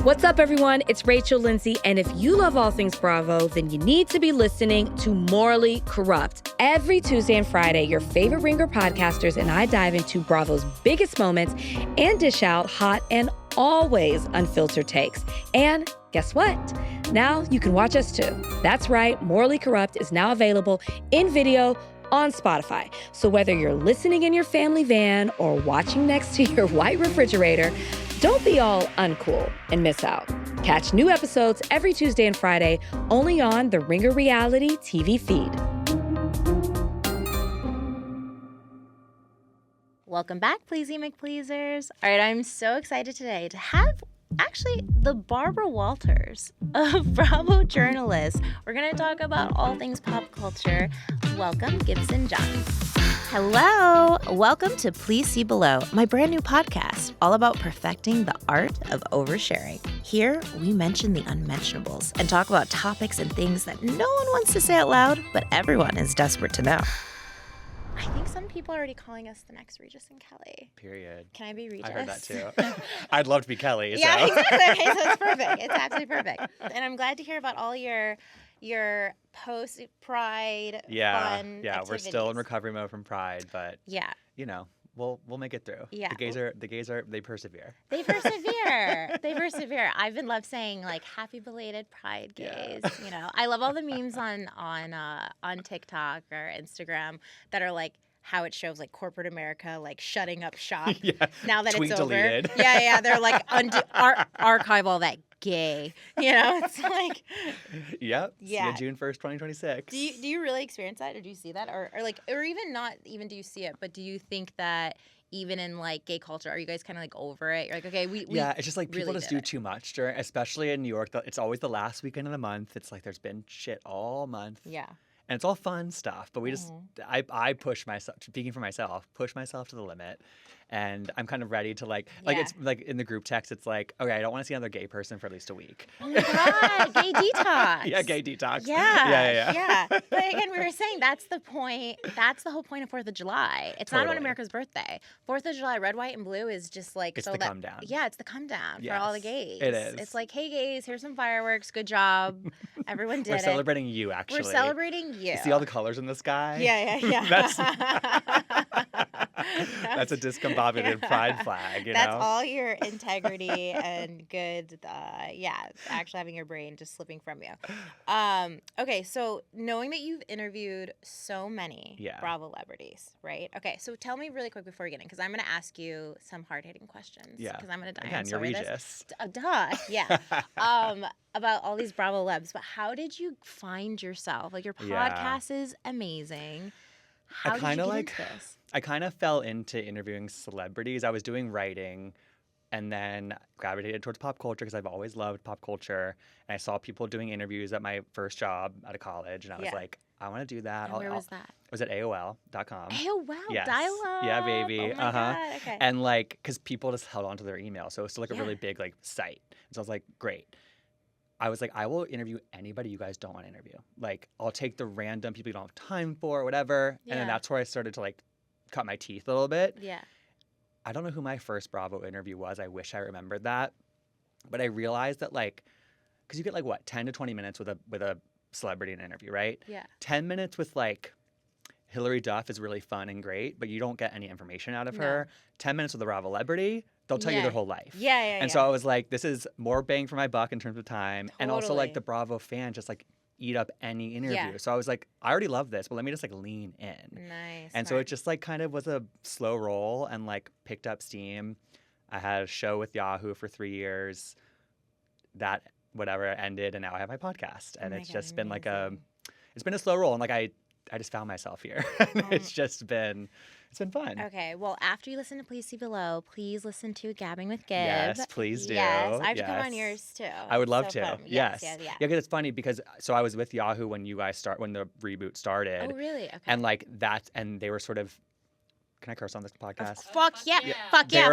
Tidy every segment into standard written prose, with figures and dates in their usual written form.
What's up, everyone? It's Rachel Lindsay, and if you love all things Bravo, then you need to be listening to Morally Corrupt. Every Tuesday and Friday, your favorite Ringer podcasters and I dive into Bravo's biggest moments and dish out hot and always unfiltered takes. And guess what? Now you can watch us too. That's right, Morally Corrupt is now available in video on Spotify. So whether you're listening in your family van or watching next to your white refrigerator, don't be all uncool and miss out. Catch new episodes every Tuesday and Friday only on the Ringer Reality TV feed. Welcome back, Pleasy McPleasers. All right, I'm so excited today to have actually the Barbara Walters of Bravo journalists. We're going to talk about all things pop culture. Welcome, Gibson Johns. Hello. Welcome to Please See Below, my brand new podcast, all about perfecting the art of oversharing. Here, we mention the unmentionables and talk about topics and things that no one wants to say out loud, but everyone is desperate to know. I think some people are already calling us the next Regis and Kelly. Period. Can I be Regis? I heard that too. I'd love to be Kelly. So. Yeah, exactly. Okay, so it's perfect. It's absolutely perfect. And I'm glad to hear about all your post-Pride fun activities. We're still in recovery mode from Pride, but yeah, you know, we'll make it through. Yeah, the gays are they persevere. They persevere. I've been love saying like happy belated Pride gays. Yeah. You know, I love all the memes on TikTok or Instagram that are like how it shows like corporate America like shutting up shop now that Tweet it's over. Deleted. Yeah, they're like archive all that gay. You know, it's like Yep. Yeah. See you June 1st, 2026. Do you really experience that, or do you see that, or even not even do you see it, but do you think that even in like gay culture, are you guys kind of like over it? You're like, okay, we it's just like people really just do too much during, especially in New York. It's always the last weekend of the month. It's like there's been shit all month. Yeah. And it's all fun stuff, but we just, I push myself, speaking for myself, push myself to the limit. And I'm kind of ready to it's like in the group text, it's like, okay, I don't want to see another gay person for at least a week. Oh my God, gay detox. Yeah, gay detox. Yeah. But again, we were saying that's the point. That's the whole point of 4th of July. It's not on America's birthday. 4th of July, red, white, and blue is just like, it's the come down. Yeah, it's the come down for all the gays. It is. It's like, hey gays, here's some fireworks. Good job. Everyone did it. We're celebrating you, actually. We're celebrating you. You see all the colors in the sky? Yeah. That's a discombobulated pride flag, you know? That's all your integrity and good, actually having your brain just slipping from you. Okay, so knowing that you've interviewed so many Bravo celebrities, right? Okay, so tell me really quick before we get in, because I'm going to ask you some hard-hitting questions. Yeah. Because I'm going to die. Again, you're Regis. Duh, yeah. About all these Bravo celebs, but how did you find yourself? Like, your podcast is amazing. How did you get into this? I kind of fell into interviewing celebrities. I was doing writing and then gravitated towards pop culture because I've always loved pop culture. And I saw people doing interviews at my first job out of college. And I was like, I want to do that. And where was that? It was at AOL.com. AOL, yes. dial-up. Yeah, baby. Oh my God. Okay. And because people just held on to their email. So it was still a really big site. And so I was like, great. I was like, I will interview anybody you guys don't want to interview. Like, I'll take the random people you don't have time for or whatever. Yeah. And then that's where I started to cut my teeth a little bit. Yeah. I don't know who my first Bravo interview was. I wish I remembered that. But I realized that because you get 10 to 20 minutes with a celebrity in an interview, right? Yeah. 10 minutes with Hillary Duff is really fun and great, but you don't get any information out of her. 10 minutes with a Bravo celebrity, they'll tell you their whole life. Yeah. So I was like, this is more bang for my buck in terms of time. Totally. And also the Bravo fan just eat up any interview. Yeah. So I was like, I already love this, but let me just lean in. Nice. And so it just kind of was a slow roll and picked up steam. I had a show with Yahoo for 3 years. That ended, and now I have my podcast. And it's just been it's been a slow roll. And I just found myself here. It's been fun. Okay. Well, after you listen to Please See Below, please listen to Gabbing with Gib. Yes, please do. Yes. I have to come on yours too. I would love to. Fun. Yes. Yeah, because it's funny because I was with Yahoo when you guys when the reboot started. Oh, really? Okay. And and they were sort of Can I curse on this podcast? Fuck yeah. Fuck yeah.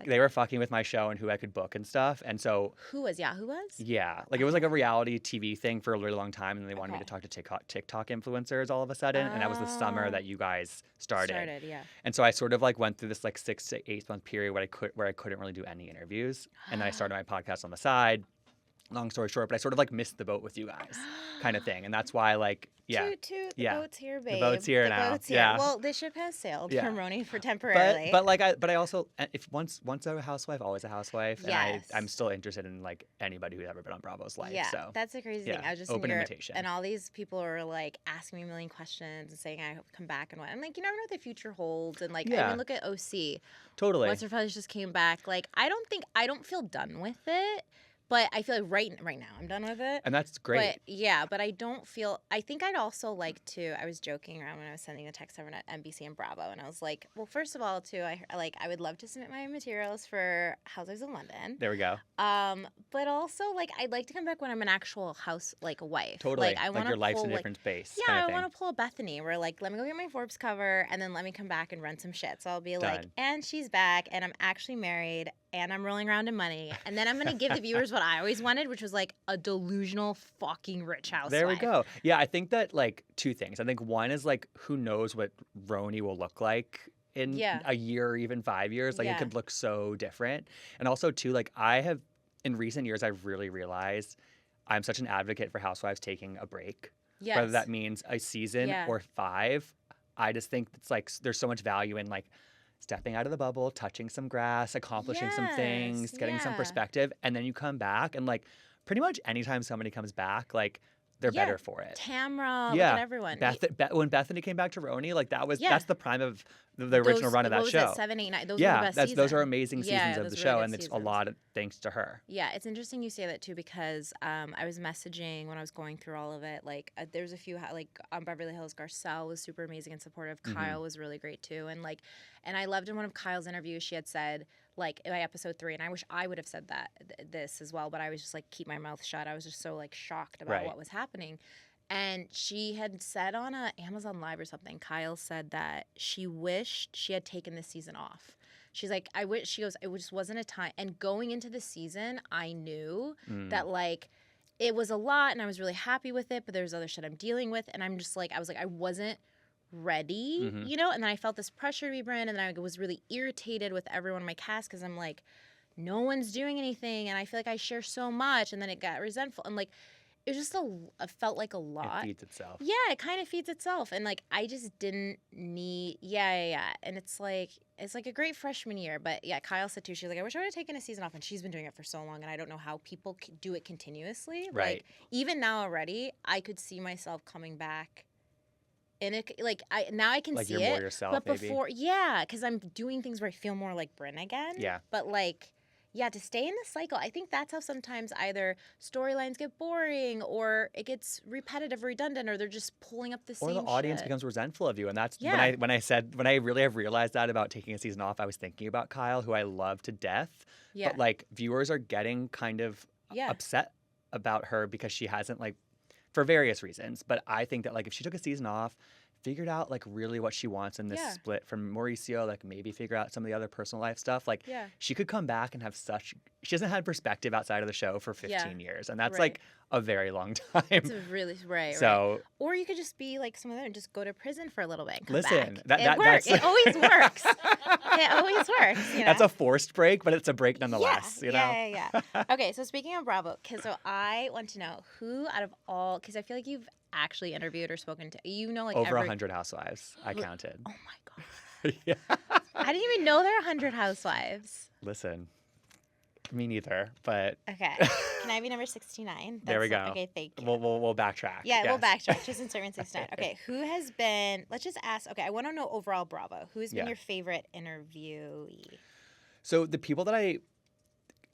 They were fucking with my show and who I could book and stuff. And so Who was? Yeah, like it was like a reality TV thing for a really long time, and they wanted me to talk to TikTok influencers all of a sudden, and that was the summer that you guys started. Yeah. And so I sort of like went through this like 6 to 8 month period where I couldn't really do any interviews, and then I started my podcast on the side. Long story short, but I sort of like missed the boat with you guys, kind of thing, and that's why like the boat's here, babe. The boat's here now. Boat's here. Yeah. Well, the ship has sailed from Roni for temporarily. But I also, if once a housewife, always a housewife. Yes. And I'm still interested in like anybody who's ever been on Bravo's life. Yeah, so that's the crazy thing. I was just open in Europe, invitation. and all these people are like asking me a million questions and saying I hope to come back and what. I'm like, you never know what the future holds. And like, I mean, look at OC. Totally. What's her face just came back. Like, I don't feel done with it. But I feel like right now I'm done with it. And that's great. But I don't feel, I think I'd also like to, I was joking around when I was sending the text over at NBC and Bravo, and I was like, well, first of all, too, I would love to submit my materials for Housewives of London. There we go. But also, like, I'd like to come back when I'm an actual wife. Totally. Like, I like your life's in a different space. Yeah, I want to pull a Bethany where, like, let me go get my Forbes cover, and then let me come back and run some shit. So I'll be like, and she's back, and I'm actually married, and I'm rolling around in money, and then I'm going to give the viewers what I always wanted, which was like a delusional fucking rich housewife. There we go. Yeah, I think that like two things. I think one is like who knows what Roni will look like in a year or even 5 years. Like it could look so different. And also too, like in recent years, I've really realized I'm such an advocate for housewives taking a break. Yes. Whether that means a season or 5. I just think it's like there's so much value in like stepping out of the bubble, touching some grass, accomplishing some things, getting some perspective, and then you come back and like pretty much anytime somebody comes back, like they're better for it. Tamra, look at everyone. When Bethany came back to Roni, like that's the prime of the original run of that show. What was it, 7, 8, 9? Those were the best seasons. Those are amazing seasons of the show, and it's a lot of thanks to her. Yeah, it's interesting you say that too because I was messaging when I was going through all of it. Like there was a few like on Beverly Hills, Garcelle was super amazing and supportive. Kyle was really great too, and I loved in one of Kyle's interviews she had said like in episode 3, and I wish I would have said this as well, but I was just like keep my mouth shut. I was just so like shocked about what was happening. And she had said on a Amazon Live or something, Kyle said that she wished she had taken this season off. She's like, I wish, she goes, it just wasn't a time. And going into the season, I knew that like it was a lot and I was really happy with it, but there's other shit I'm dealing with. And I'm just like, I wasn't ready, you know? And then I felt this pressure to be Brynn, and then I was really irritated with everyone in my cast because I'm like, no one's doing anything. And I feel like I share so much. And then it got resentful. And like, it just it felt like a lot. It feeds itself. Yeah, it kind of feeds itself. And like I just didn't need And it's like a great freshman year. But yeah, Kyle said too, she's like, I wish I would have taken a season off, and she's been doing it for so long, and I don't know how people do it continuously. Right. Like even now already, I could see myself coming back. And it now I can like see you're it. More yourself, but maybe. Before, because I'm doing things where I feel more like Brynn again. Yeah. But like, yeah, to stay in the cycle, I think that's how sometimes either storylines get boring or it gets repetitive or redundant, or they're just pulling up the same shit. Or the audience shit. becomes resentful of you. And that's when I really have realized that about taking a season off, I was thinking about Kyle, who I love to death. Yeah. But like viewers are getting kind of upset about her because she hasn't like, for various reasons. But I think that like if she took a season off, figured out like really what she wants in this split from Mauricio, like maybe figure out some of the other personal life stuff. Like she could come back and have she hasn't had perspective outside of the show for 15 years. And that's like a very long time. It's a really, right. Or you could just be like some of them and just go to prison for a little bit and come back. It works. It always works. It always works. You know? That's a forced break, but it's a break nonetheless. Yeah. Okay, so speaking of Bravo, so I want to know who out of all, because I feel like you've actually interviewed or spoken to, like over 100 housewives. I counted. Oh my god. I didn't even know there were 100 housewives. Listen, me neither. But okay, can I be number 69? There we go. Okay, thank you. We'll backtrack. Yeah, we'll backtrack. Just insert 69. Okay, who has been? Let's just ask. Okay, I want to know overall Bravo. Who has been your favorite interviewee? So the people that I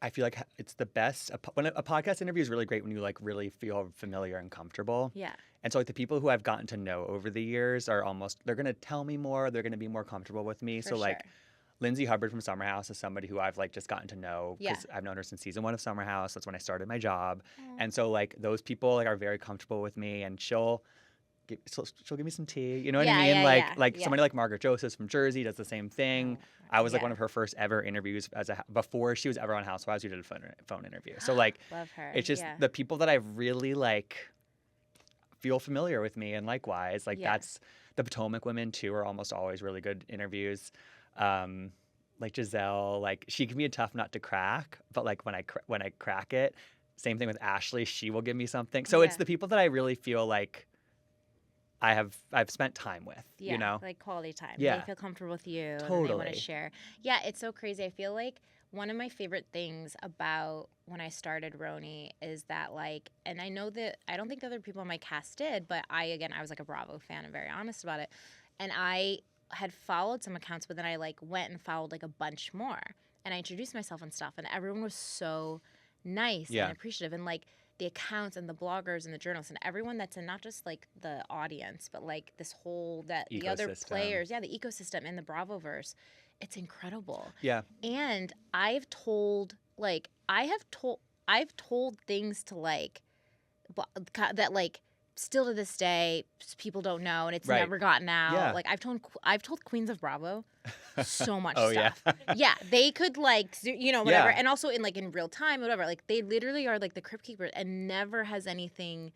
feel like it's the best. When a podcast interview is really great when you like really feel familiar and comfortable. Yeah. And so like the people who I've gotten to know over the years are they're going to tell me more. They're going to be more comfortable with me. So like Lindsay Hubbard from Summer House is somebody who I've like just gotten to know because I've known her since season 1 of Summer House. That's when I started my job. And so like those people like are very comfortable with me, and she'll she'll give me some tea. You know what Yeah, I mean? yeah, Like yeah, like yeah. somebody like Margaret Josephs from Jersey does the same thing. Oh, I was like yeah. one of her first ever interviews before she was ever on Housewives. We did a phone interview. So like, Love her. it's just yeah. the people that I really like feel familiar with me, and likewise, like Yeah. that's the Potomac women too are almost always really good interviews. Like Giselle, like she can be a tough nut to crack, but like when I crack it, same thing with Ashley, she will give me something. So it's Yeah. the people that I really feel like I've spent time with, Yeah, you know? like quality time. Yeah. They feel comfortable with you. And they want Totally. to share. Yeah, it's so crazy. I feel like one of my favorite things about when I started Roni is that like, and I know that I don't think other people on my cast did, but I was like a Bravo fan and very honest about it. And I had followed some accounts, but then I like went and followed like a bunch more. And I introduced myself and stuff, and everyone was so nice Yeah. and appreciative. And like the accounts and the bloggers and the journalists and everyone that's in not just like the audience, but like this whole the other Ecosystem. players, the ecosystem in the Bravoverse, it's incredible. Yeah. And I've told things to like that like still to this day people don't know, and it's Right. never gotten out. Yeah. Like I've told Queens of Bravo so much Oh, stuff. yeah. Yeah, they could like whatever, Yeah. and also in real time, whatever. Like they literally are like the crypt keepers, and never has anything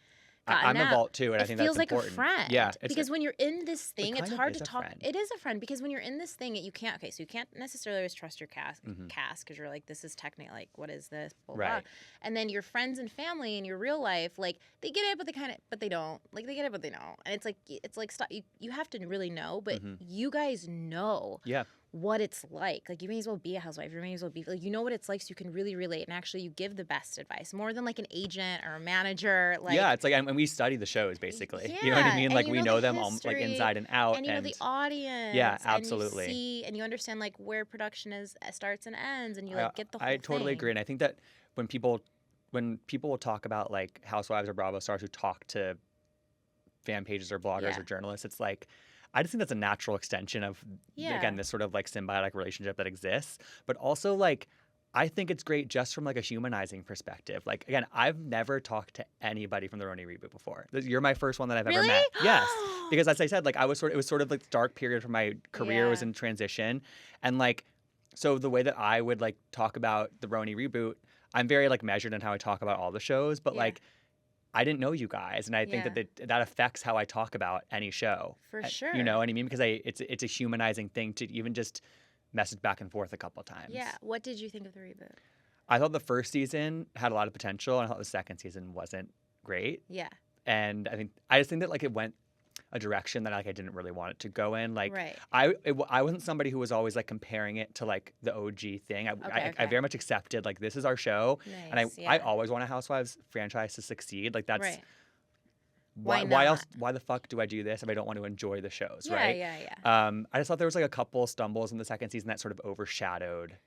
gotten I'm out. a vault too, and I think feels that's like important. a friend. Yeah, because when you're in this thing, kind it's of hard is to a talk. friend. It is a friend because when you're in this thing, you can't. Okay, so you can't necessarily always trust your cast because you're like, this is technically like, what is this? Blah, blah. Right. And then your friends and family in your real life, like they get it, but they don't. Like they get it, but they don't. And it's like stop. You have to really know, but you guys know. Yeah. What it's like. Like you may as well be a housewife. You may as well be like, you know what it's like, so you can really relate, and actually you give the best advice more than like an agent or a manager. Like yeah, it's like, and we study the shows basically. Yeah, You know what I mean? and Like you we know know the them all like history, inside and out, and you know the audience. Yeah, absolutely. And you see, and you understand like where production starts and ends, and you like get the whole I totally thing. agree, and I think that when people will talk about like Housewives or Bravo stars who talk to fan pages or bloggers Yeah. or journalists, it's like I just think that's a natural extension of again this sort of like symbiotic relationship that exists, but also like I think it's great just from like a humanizing perspective. Like again, I've never talked to anybody from the Roni reboot before. You're my first one that I've ever Really? met. Yes, because as I said, like it was sort of like this dark period for my career was Yeah. in transition, and like so the way that I would like talk about the Roni reboot, I'm very like measured in how I talk about all the shows, but Yeah. like I didn't know you guys, and I think that affects how I talk about any show. For sure. You know what I mean? Because it's a humanizing thing to even just message back and forth a couple of times. Yeah. What did you think of the reboot? I thought the first season had a lot of potential, and I thought the second season wasn't great. Yeah. And I just think that like it went a direction that like I didn't really want it to go in. Like Right. I wasn't somebody who was always like comparing it to like the OG thing. I Okay. very much accepted like this is our show, and Nice, I yeah. always want a Housewives franchise to succeed. Like that's Right. why else? Why the fuck do I do this if I don't want to enjoy the shows? Yeah, right? yeah. I just thought there was like a couple stumbles in the second season that sort of overshadowed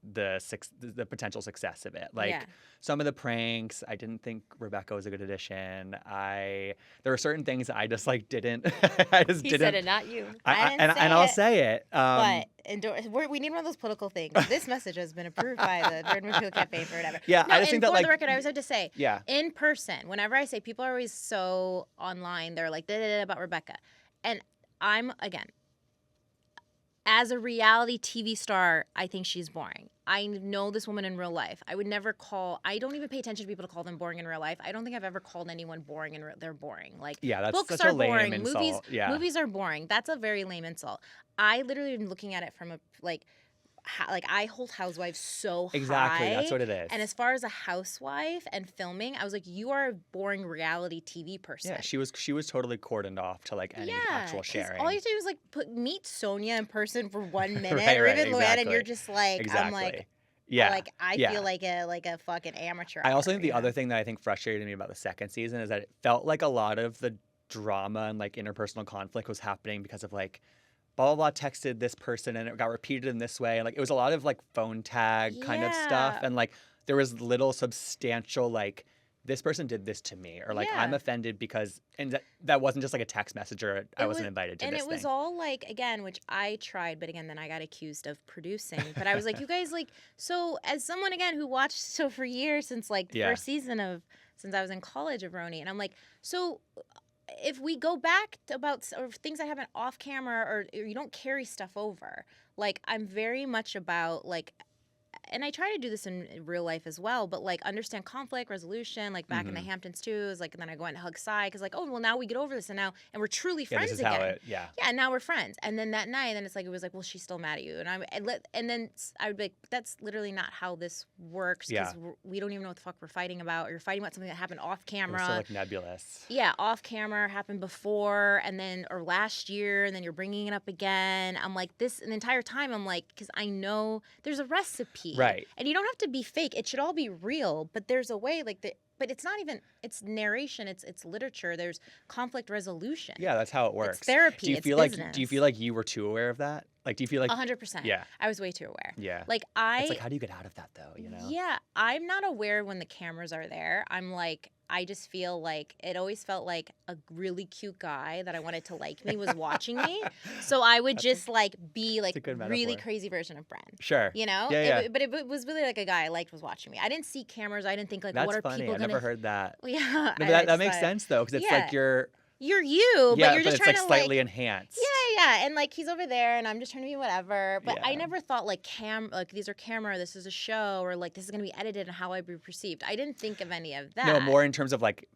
the potential success of it. Like Yeah. some of the pranks, I didn't think Rebecca was a good addition. There were certain things that I just like didn't. I just He didn't. said it, not you. And I'll say it. But we need one of those political things. This message has been approved by the Brynn Whitfield campaign for whatever. Yeah, no, I just think that for like the record, I always have to say, yeah, in person, whenever I say, people are always so online, they're like, da-da-da about Rebecca. And I'm, again, as a reality TV star, I think she's boring. I know this woman in real life. I don't even pay attention to people to call them boring in real life. I don't think I've ever called anyone boring and they're boring. Like, yeah, that's books such are a lame boring. insult. Movies are boring. That's a very lame insult. I literally am looking at it from I hold Housewives so high. Exactly, that's what it is. And as far as a housewife and filming, I was like, you are a boring reality TV person. Yeah, she was totally cordoned off to like any actual 'cause sharing. all you have to do is like meet Sonia in person for 1 minute, Right, or right, even Luann, and exactly. you're just like, Exactly. I'm like, yeah, I yeah. feel like a fucking amateur. I also think the you know? other thing that I think frustrated me about the second season is that it felt like a lot of the drama and like interpersonal conflict was happening because of like blah blah blah texted this person and it got repeated in this way, and like it was a lot of like phone tag kind of stuff, Yeah. and like there was little substantial like this person did this to me, or like I'm Yeah. offended because, and that wasn't just like a text message or I wasn't invited to and this it was thing. all like, again, which I tried, but again, then I got accused of producing. But I was like, you guys, like, so as someone again who watched for years since like the Yeah. first season since I was in college of Roni, and I'm like, so if we go back to about or things that happen off camera or you don't carry stuff over, like I'm very much about like, and I try to do this in real life as well, but like understand conflict resolution, like back in the Hamptons too, is like, and then I go and hug Cy because like, oh, well now we get over this and we're truly friends this is again. Yeah, and now we're friends. And then that night, then it was like, well, she's still mad at you. And then I would be like, that's literally not how this works because we don't even know what the fuck we're fighting about. Or you're fighting about something that happened off camera. It was so like nebulous. Yeah, off camera, happened before and then, or last year, and then you're bringing it up again. I'm like, this, and the entire time I'm like, because I know there's a recipe. Right. And you don't have to be fake. It should all be real, but there's a way like that. But it's not even, it's narration, it's literature. There's conflict resolution. Yeah, that's how it works. It's therapy. Do you feel business. Do you feel like you were too aware of that? Like, do you feel like 100%? Yeah. I was way too aware. Yeah. Like It's like, how do you get out of that though? You know? Yeah, I'm not aware when the cameras are there. I'm like, I just feel like it always felt like a really cute guy that I wanted to like me was watching me. So I would just like be like really crazy version of Brynn. Sure. You know? Yeah. But it was really like a guy I liked was watching me. I didn't see cameras. I didn't think like, That's what are funny. people I going to... never heard that. Yeah. No, but that makes sense though, because it's like you're you, but you're just trying it's to like slightly enhanced. Yeah, and like he's over there, and I'm just trying to be whatever. But I Yeah. never thought like these are camera, this is a show, or like this is gonna be edited and how I be perceived. I didn't think of any of that. No, more in terms of like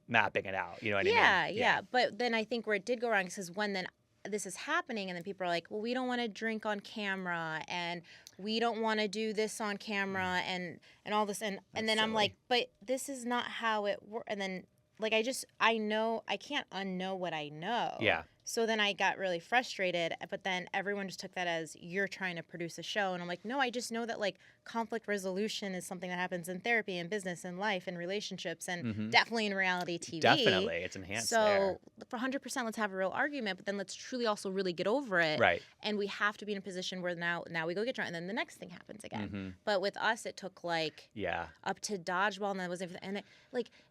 mapping it out. You know what I mean? Yeah. But then I think where it did go wrong is when then this is happening, and then people are like, well, we don't want to drink on camera, and we don't want to do this on camera, and all this, and then I'm like, but this is not how it works, and then. Like, I know, I can't unknow what I know. Yeah. So then I got really frustrated, but then everyone just took that as you're trying to produce a show. And I'm like, no, I just know that, like, conflict resolution is something that happens in therapy and business and life and relationships and definitely in reality TV. Definitely. It's enhanced there. So for 100%, let's have a real argument, but then let's truly also really get over it. Right. And we have to be in a position where now we go get drunk, and then the next thing happens again. But with us, it took, like, up to dodgeball, and then it was everything. And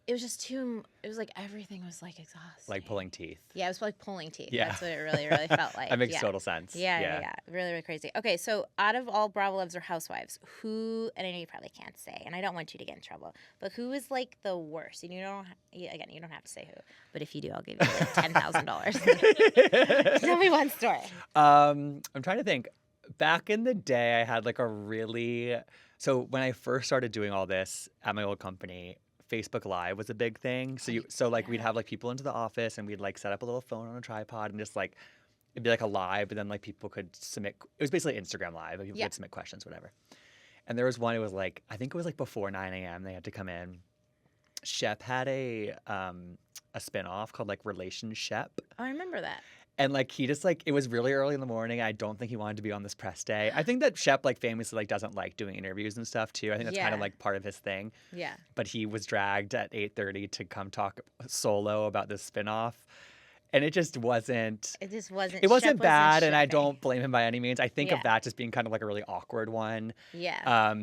it was just too, it was like everything was, like, exhausting. Like pulling teeth. Yeah, it was like pulling teeth. Yeah. That's what it really, really felt like. That makes total sense. Yeah. Really, really crazy. Okay, so out of all Bravo Loves or Housewives, who, and I know you probably can't say, and I don't want you to get in trouble, but who is like the worst? And you don't have to say who, but if you do, I'll give you like $10,000. Tell me one story. I'm trying to think. Back in the day, I had like so when I first started doing all this at my old company, Facebook Live was a big thing. So we'd have like people into the office, and we'd like set up a little phone on a tripod, and just like it'd be like a live, but then like people could submit. It was basically Instagram Live. People could submit questions, whatever. And there was one. It was like, I think it was like before 9 a.m. They had to come in. Shep had a spinoff called like Relationship. Oh, I remember that. And like he just like, it was really early in the morning. I don't think he wanted to be on this press day. I think that Shep like famously like doesn't like doing interviews and stuff too. I think that's kind of like part of his thing. Yeah. But he was dragged at 8:30 to come talk solo about this spinoff. And it just wasn't. It just wasn't. It wasn't bad, and I Shepping. don't blame him by any means. I think of that just being kind of like a really awkward one. Yeah.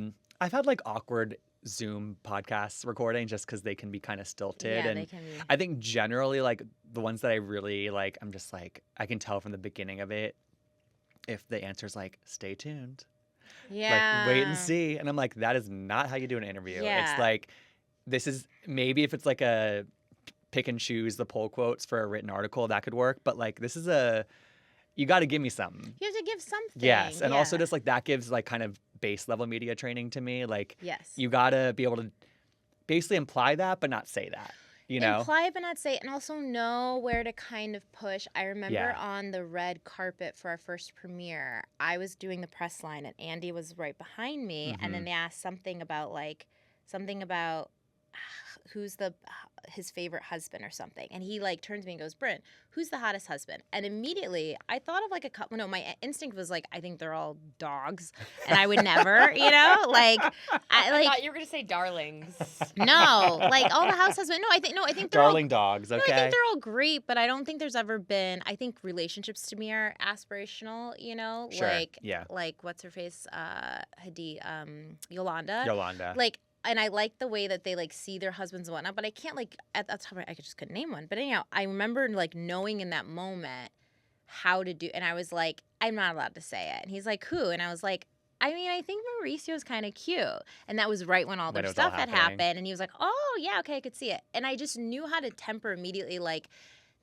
I've had like awkward Zoom podcast recording just because they can be kind of stilted. Yeah, and they can be. I think generally like the ones that I really like, I'm just like, I can tell from the beginning of it if the answer's like, stay tuned. Yeah. Like, wait and see. And I'm like, that is not how you do an interview. Yeah. It's like, this is maybe if it's like a pick and choose the pull quotes for a written article, that could work. But like, this is you got to give me something. You have to give something. Yes. And also just like that gives like kind of base level media training to me. Like, you got to be able to basically imply that, but not say that. You know? Imply it but not say it, and also know where to kind of push. I remember on the red carpet for our first premiere, I was doing the press line, and Andy was right behind me, and then they asked something about who's his favorite husband or something, and he like turns to me and goes, Brynn, who's the hottest husband? And immediately I thought of like a couple. No, my instinct was like, I think they're all dogs, and I would never, like I thought you were gonna say darlings. No, like all the house husbands. I think they're darling all, dogs. Okay. No, I think they're all great, but I don't think there's ever been. I think relationships to me are aspirational. Sure. Like what's her face, Yolanda. Like. And I like the way that they like see their husbands and whatnot, but I can't like at that time I just couldn't name one. But anyhow, I remember like knowing in that moment how to do, and I was like, I'm not allowed to say it. And he's like, who? And I was like, I mean, I think Mauricio's kind of cute. And that was right when all their stuff had happened. And he was like, oh yeah, okay, I could see it. And I just knew how to temper immediately, like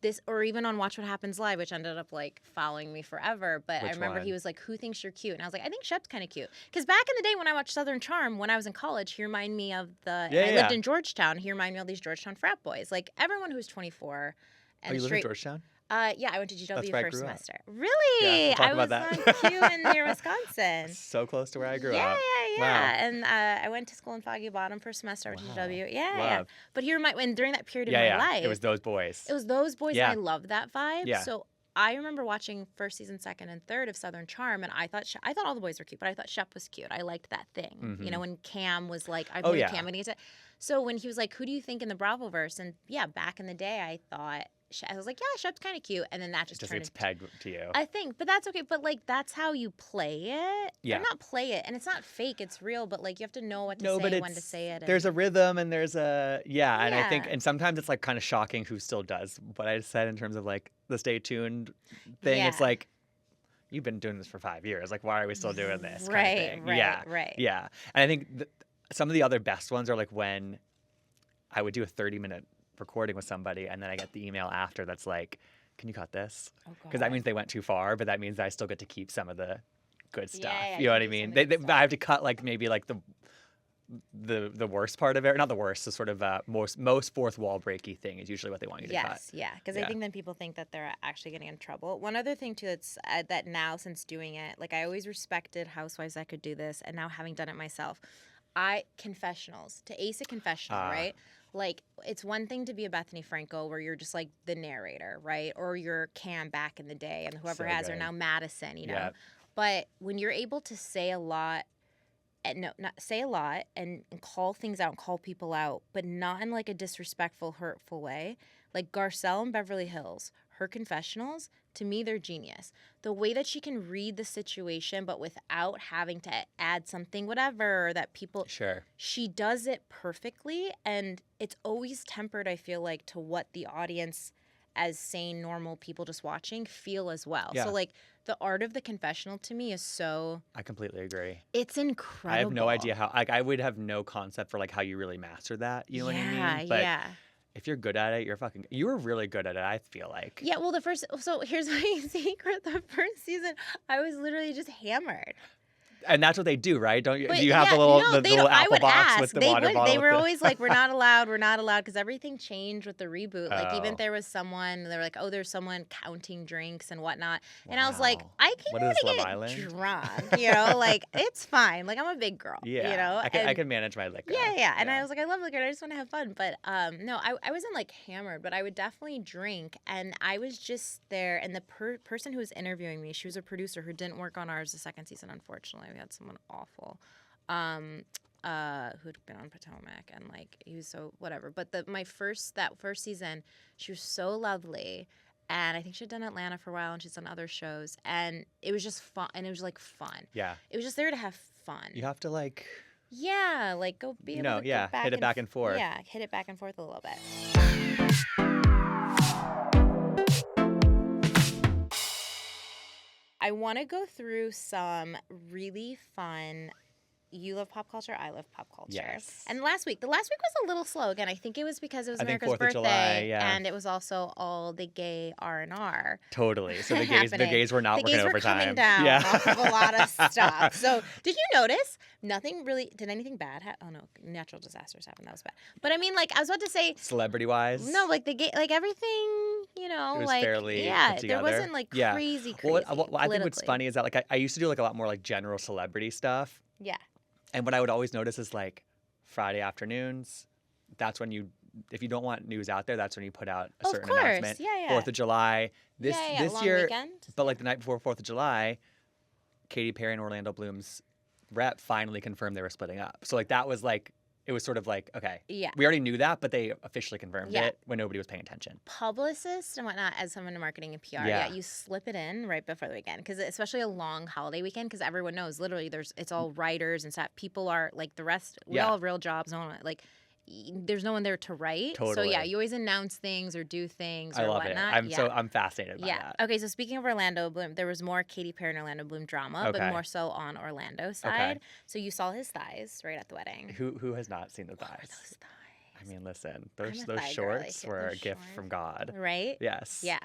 this, or even on Watch What Happens Live, which ended up like following me forever. But I Which remember one? he was like, "Who thinks you're cute?" And I was like, "I think Shep's kind of cute." Because back in the day when I watched Southern Charm, when I was in college, he reminded me of I lived in Georgetown. He reminded me of these Georgetown frat boys. Like everyone who's 24 and you live straight. in Georgetown? Yeah, I went to GW where I for a grew up. semester. Really? Yeah, we'll talk I was about on that. Q in near Wisconsin. So close to where I grew Yeah, up. yeah. Wow. And I went to school in Foggy Bottom for a semester at GW. Yeah. Love. But during that period of my life, it was those boys. it was those boys, Yeah. and I loved that vibe. Yeah. So I remember watching first season, second, and third of Southern Charm, and I thought all the boys were cute, but I thought Shep was cute. I liked that thing. You know, when Cam was like, I believe Cam getting it. So when he was like, "Who do you think in the Bravoverse?" And yeah, back in the day, I was like, yeah, Shep's kind of cute, and then that just turned gets pegged to you. I think, but that's okay. But like, that's how you play it. Yeah. Or not play it, and it's not fake; it's real. But like, you have to know what to say, and when to say it. There's a rhythm, and there's and I think, and sometimes it's like kind of shocking who still does what I said in terms of like the stay tuned thing. Yeah. It's like, you've been doing this for 5 years. Like, why are we still doing this? Right, kind of thing. right, right. Yeah. And I think some of the other best ones are like when I would do a 30-minute recording with somebody, and then I get the email after that's like, "Can you cut this?" Because that means they went too far, but that means I still get to keep some of the good stuff. Yeah, you know what I mean? I have to cut like maybe like the worst part of it, or not the worst, the sort of most fourth wall breaky thing is usually what they want you to cut. Yeah, because I think then people think that they're actually getting in trouble. One other thing too that's that now, since doing it, like I always respected Housewives that could do this, and now having done it myself, confessionals, to ace a confessional, right? Like, it's one thing to be a Bethany Frankel where you're just like the narrator, right? Or you're Cam back in the day, and whoever has her now, Madison, you know? Yep. But when you're able to say a lot, and call things out and call people out, but not in like a disrespectful, hurtful way. Like Garcelle in Beverly Hills, her confessionals, to me, they're genius. The way that she can read the situation, but without having to add something, whatever, that people... Sure. She does it perfectly, and it's always tempered, I feel like, to what the audience, as sane, normal people just watching, feel as well. Yeah. So, like, the art of the confessional to me is so... I completely agree. It's incredible. I have no idea how... Like, I would have no concept for, like, how you really master that. You know what I mean? But if you're good at it, you were really good at it, I feel like. Yeah, well, so here's my secret. The first season, I was literally just hammered. And that's what they do, right? Don't you? But Do you have the little apple box ask. with the water bottle? They were always like, we're not allowed, because everything changed with the reboot. Like, even if there was someone, they were like, oh, there's someone counting drinks and whatnot. And I was like, I came here to get drunk, you know? Like, it's fine. Like, I'm a big girl, you know? I can manage my liquor. Yeah. And I was like, I love liquor. I just want to have fun. But no, I wasn't like hammered, but I would definitely drink. And I was just there. And the person who was interviewing me, she was a producer who didn't work on ours the second season, unfortunately. We had someone awful who'd been on Potomac, and like he was so whatever. But that first season, she was so lovely, and I think she'd done Atlanta for a while, and she's done other shows, and it was just fun, and it was like fun. Yeah. It was just there to have fun. You have to like. Yeah, like go be able to go back hit it back and forth. Yeah, hit it back and forth a little bit. I want to go through some really fun. You love pop culture, I love pop culture. Yes. And the last week was a little slow. Again, I think it was because it was America's 4th of birthday, July, and it was also all the gay R&R. Totally. So the gays were not working overtime. The gays were coming down off of a lot of stuff. So did you notice? Did anything bad happen? Oh no, natural disasters happened. That was bad. But I mean, like I was about to say, celebrity-wise. No, like like everything, you know, it was like fairly yeah, put together. There wasn't like crazy. Well, I think what's funny is that like I used to do like a lot more like general celebrity stuff. Yeah. And what I would always notice is like Friday afternoons, that's when if you don't want news out there, that's when you put out a certain announcement. Yeah. 4th of July. This long year, weekend. But like the night before 4th of July, Katy Perry and Orlando Bloom's rep finally confirmed they were splitting up. So like that was like, it was sort of like, okay, we already knew that, but they officially confirmed it when nobody was paying attention. Publicists and whatnot, as someone in marketing and PR, you slip it in right before the weekend, because especially a long holiday weekend, because everyone knows literally it's all writers and stuff. People are like the rest. We all have real jobs. No one like. There's no one there to write. Totally. So you always announce things or do things or I love whatnot. it. I'm fascinated by that. Okay, so speaking of Orlando Bloom, there was more Katy Perry and Orlando Bloom drama, but more so on Orlando's side. Okay. So you saw his thighs right at the wedding. Who has not seen the thighs? What are those thighs? I mean, listen, I'm those a thigh girly, shorts too. were a Those gift shorts. from God. Right? Yes. Yeah.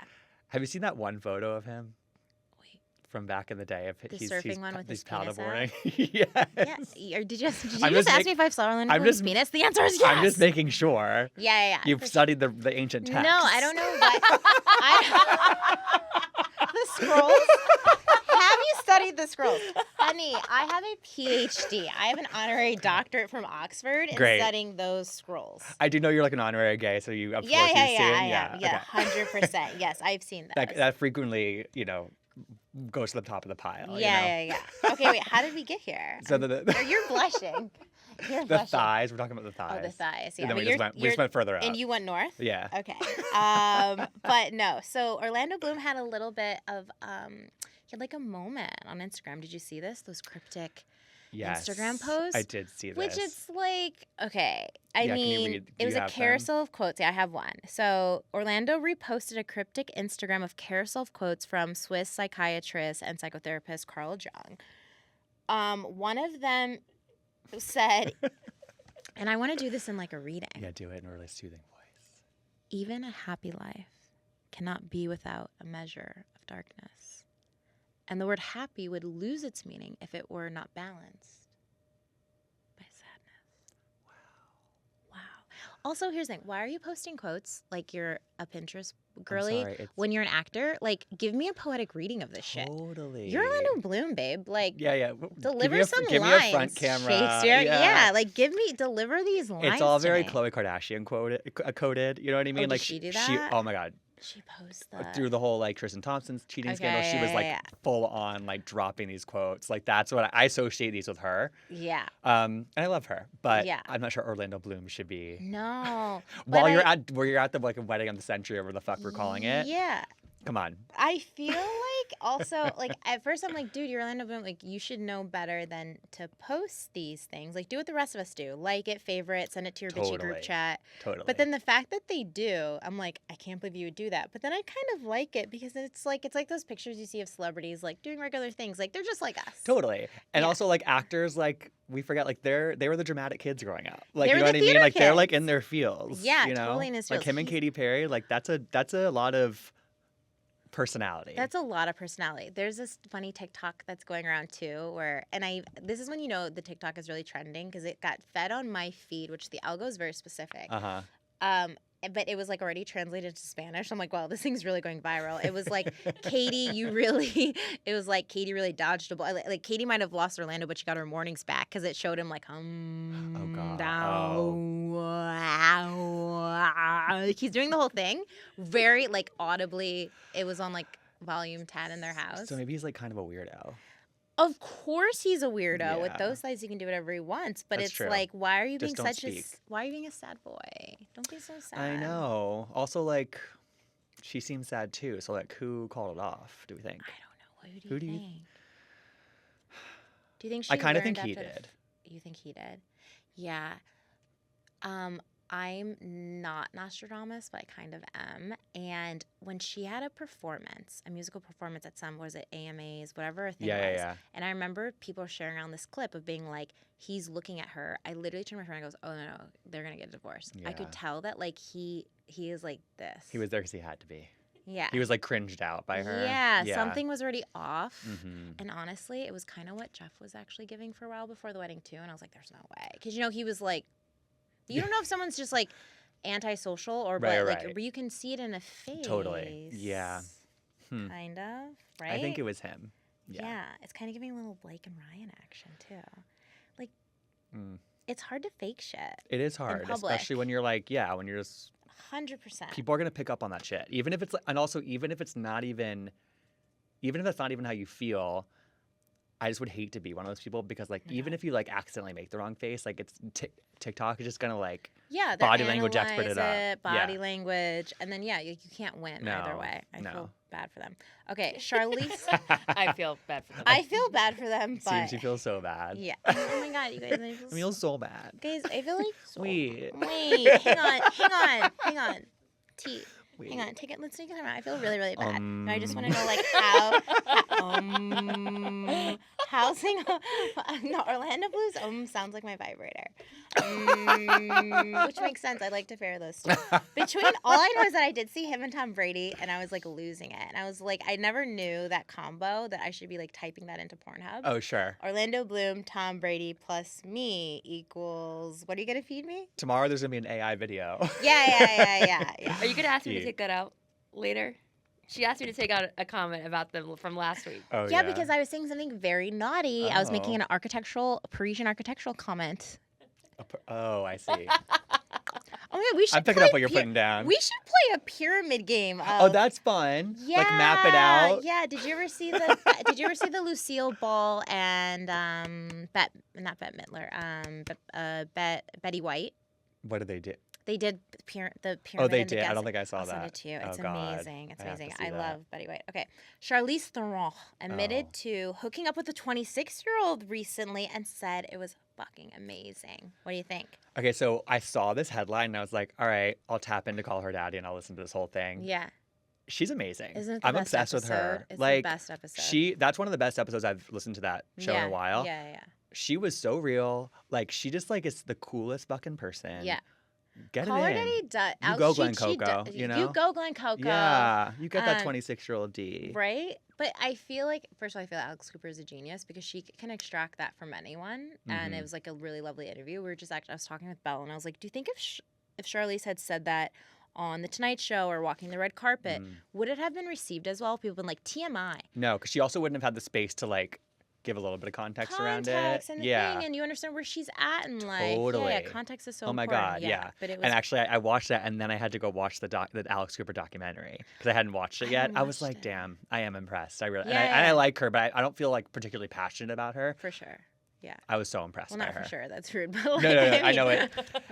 Have you seen that one photo of him Wait. from back in the day? Of The surfing one with his penis paddleboarding. out? Yes. Yeah. Or did you just I'm ask me if I saw Orlando I'm Bloom's just- penis? The answer is yes. I'm just making sure. Yeah. You've for studied the ancient sure. texts. No, I don't know what. The scrolls? Have you studied the scrolls? Honey, I have a PhD. I have an honorary doctorate from Oxford in Great. studying those scrolls. I do know you're like an honorary gay, so you, of course, Yeah, you've seen. I am. Yeah, okay. 100%. Yes, I've seen those. That frequently, goes to the top of the pile. Yeah. Okay, wait. How did we get here? So Or you're blushing. You're the blushing. thighs. We're talking about the thighs. Oh, the thighs. Yeah. And then but we just went further up. And you went north? Yeah. Okay. But no. So Orlando Bloom had a little bit of he had like a moment on Instagram. Did you see this? Those cryptic Instagram posts? I did see this. Which it's like, okay. I Yeah, can you mean, read- do it was you a have them? carousel of quotes. Yeah, I have one. So Orlando reposted a cryptic Instagram of carousel of quotes from Swiss psychiatrist and psychotherapist Carl Jung. One of them said, and I want to do this in like a reading. Yeah, do it in a really soothing voice. Even a happy life cannot be without a measure of darkness. And the word happy would lose its meaning if it were not balanced by sadness. Wow. Also, here's the thing. Why are you posting quotes like you're a Pinterest girly sorry, it's- when you're an actor? Like, give me a poetic reading of this shit. Totally. You're Orlando Bloom, babe. Like, Yeah. deliver some give lines. me a front camera. Shakespeare. Yeah, like deliver these lines. It's all to very me. Khloe Kardashian coded. You know what I mean? did like she do that? oh my God. She posts that. Through the whole like Tristan Thompson's cheating scandal, she was like yeah. full on like dropping these quotes. Like that's what I associate these with her. Yeah. And I love her, but Yeah. I'm not sure Orlando Bloom should be. No. While but you're at the like wedding of the century, or whatever the fuck we're calling it. Yeah. Come on. I feel like also like at first I'm like, dude, you're Orlando Bloom. Like you should know better than to post these things. Like do what the rest of us do. Like it, favorite, send it to your bitchy group Totally. chat. Totally. But then the fact that they do, I'm like, I can't believe you would do that. But then I kind of like it because it's like those pictures you see of celebrities like doing regular things. Like they're just like us. Totally. And Yeah. also like actors, like we forget, like they were the dramatic kids growing up. Like They you were know the what I mean? theater Like they're like kids. in their fields. Yeah, you know? totally in his Like fields. him and He's- Katy Perry, like that's a lot of personality. That's a lot of personality. There's this funny TikTok that's going around too, this is when you know the TikTok is really trending because it got fed on my feed, which the algo is very specific. Uh-huh. But it was like already translated to Spanish. I'm like, wow, this thing's really going viral. It was like, Katie really dodged a bullet. Like Katie might have lost Orlando, but she got her mornings back because it showed him like, Oh God. down, like he's doing the whole thing very like audibly. It was on like volume 10 in their house. So maybe he's like kind of a weirdo. Of course he's a weirdo. With Yeah. those sides, he can do whatever he wants. But That's it's true. like, why are you Just being don't such a speak. why are you being a sad boy? Don't be so sad. I know. Also, like, she seems sad too. So, like, who called it off? Do we think? I don't know. Who do you- think? Do you think she I kind of learned think he after the did. You think he did? Yeah. I'm not Nostradamus, but I kind of am. And when she had a musical performance at some, was it AMAs, whatever her thing was. Yeah. And I remember people sharing around this clip of being like, he's looking at her. I literally turned to my friend and goes, oh, no, they're going to get divorced. I Yeah. could tell that, like, he is like this. He was there because he had to be. Yeah. He was like cringed out by her. Yeah, something was already off. Mm-hmm. And honestly, it was kind of what Jeff was actually giving for a while before the wedding, too. And I was like, there's no way. Because, he was like, you don't know if someone's just like antisocial or Right, but like right. you can see it in a face. Totally. Yeah. Kind of, right? I think it was him. Yeah. It's kind of giving a little Blake and Ryan action too. Like it's hard to fake shit. It is hard, public. especially when you're like, when you're just 100%. people are gonna pick up on that shit. Even if it's even if that's not even how you feel. I just would hate to be one of those people because, like, even if you like accidentally make the wrong face, like it's TikTok is just gonna like they'll body language expert analyze it up. body Yeah. language, and then you can't win either No, way. I no. feel bad for them. Okay, Charlize. I feel bad for them. I feel bad for them, but Seems you feel so bad. yeah. Oh my god, you guys! I feel so bad. Guys, I feel like Wait. Wait, hang on. T. Hang on, take it. Let's take it around. I feel really, really bad. No, I just want to know, like, how sing. No, Orlando Blues. Sounds like my vibrator. Which makes sense. I like to pair those two. Between all I know is that I did see him and Tom Brady, and I was like losing it. And I was like, I never knew that combo that I should be like typing that into Pornhub. Oh, sure. Orlando Bloom, Tom Brady plus me equals. What are you gonna feed me? Tomorrow there's gonna be an AI video. Yeah. Are you gonna ask me to take that out later? She asked me to take out a comment about them from last week. Oh, Yeah, because I was saying something very naughty. I was making a Parisian architectural comment. Oh, I see. Oh my God, we should. I'm picking up what you're putting down. We should play a pyramid game. Oh, that's fun. Yeah, like map it out. Yeah. Did you ever see the Lucille Ball and not Bette Midler, Betty White? What did they do? They did the pyramid. Oh, they in the did. I gas- don't think I saw I'll that. send it to you. It's Oh, God. amazing. It's I have to amazing. see I that. love Betty White. Okay, Charlize Theron admitted to hooking up with a 26-year-old recently and said it was fucking amazing. What do you think? Okay, so I saw this headline and I was like, all right, I'll tap in to Call Her Daddy and I'll listen to this whole thing. Yeah. She's amazing. Isn't it the I'm best obsessed episode? with her. It's like the best episode. that's one of the best episodes I've listened to that show in a while. Yeah. She was so real. Like she just like is the coolest fucking person. Yeah. Get Call it Her in. Daddy does. You go Glen Coco, you know? You go Glen Coco. Yeah, you get that 26-year-old D. Right? But I feel like, first of all, I feel like Alex Cooper is a genius because she can extract that from anyone. And it was like a really lovely interview. We were just actually, I was talking with Belle and I was like, do you think if Charlize had said that on The Tonight Show or Walking the Red Carpet, would it have been received as well? People have been like, TMI. No, because she also wouldn't have had the space to like give a little bit of context around it. And the thing, and you understand where she's at, and like, Totally. yeah, context is so Oh my important. God, yeah. But it was, and actually, I watched that, and then I had to go watch the Alex Cooper documentary because I hadn't watched it yet. I was like, damn, I am impressed. I really, and I like her, but I don't feel like particularly passionate about her. For sure. Yeah. I was so impressed by her. Well, not for sure. That's rude. But like, No, I know it.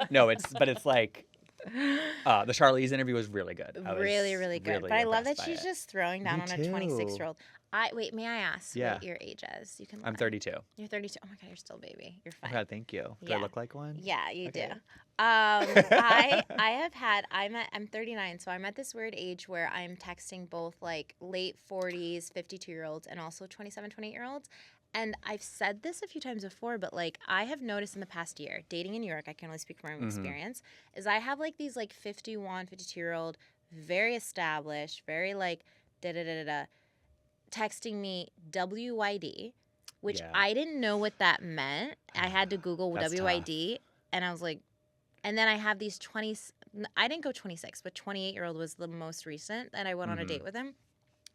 No, it's like. The Charlize interview was really good. Really, really good. Really but I love that impressed by she's it. just throwing down on a 26-year-old. Wait, may I ask what your age is? You can lie. I'm 32. You're 32. Oh my God, you're still a baby. You're fine. Oh God, thank you. Do I look like one? Yeah, you Okay. do. I'm 39, so I'm at this weird age where I'm texting both like late 40s, 52-year-olds, and also 27, 28-year-olds. And I've said this a few times before, but like I have noticed in the past year, dating in New York, I can only speak from my own experience, is I have like these like 51, 52-year-old, very established, very like da-da-da-da-da, texting me WYD, which I didn't know what that meant. I had to Google WYD, and I was like, and then I have these I didn't go 26, but 28-year-old was the most recent, and I went on a date with him.